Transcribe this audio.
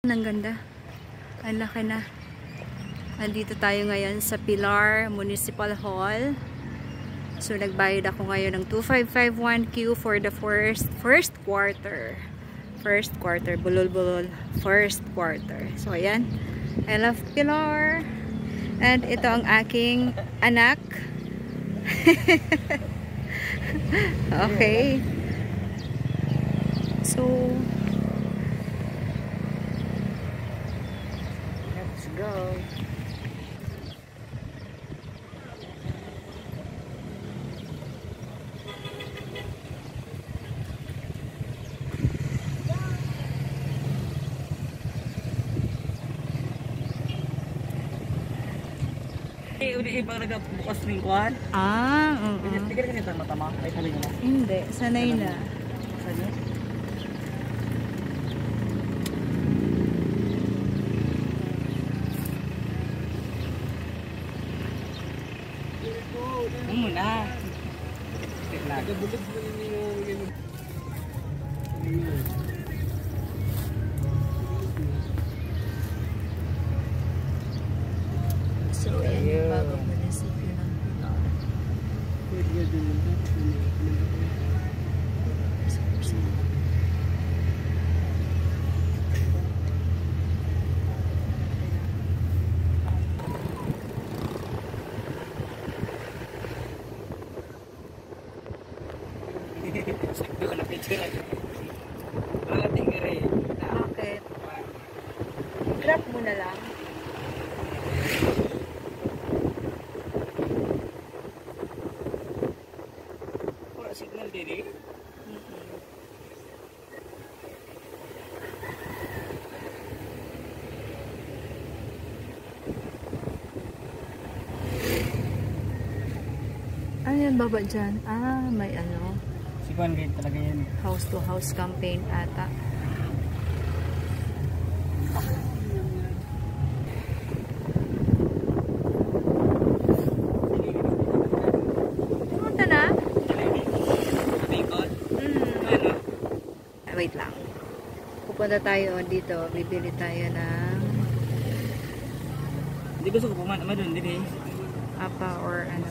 Ang ganda. Ang laki na. Nandito tayo ngayon sa Pilar Municipal Hall. So, nagbayad ako ngayon ng 2551Q for the first quarter. First quarter. Bulol-bulol. First quarter. So, ayan. I love Pilar. And ito ang aking anak. Okay. So, let's go. Uli ibang nagbukas ng kuhan. Oo. Hindi ka ganito matama. Ay, sabi nyo na. Hindi, sanay na. Saan yun? Muna. Nagabulog mo yung So, ayan yung bagong munisipyo ng Pilar. Bakit? Grab mo na lang. Pura signal diri. Ano yan baba dyan? Ah, may ano, Sikuan gate talaga yan. house to house campaign ata. Pumunta na? Wait lang. Pupunta tayo dito. Bibili tayo ng Hindi gusto ko pumunta doon diri. apa or ano.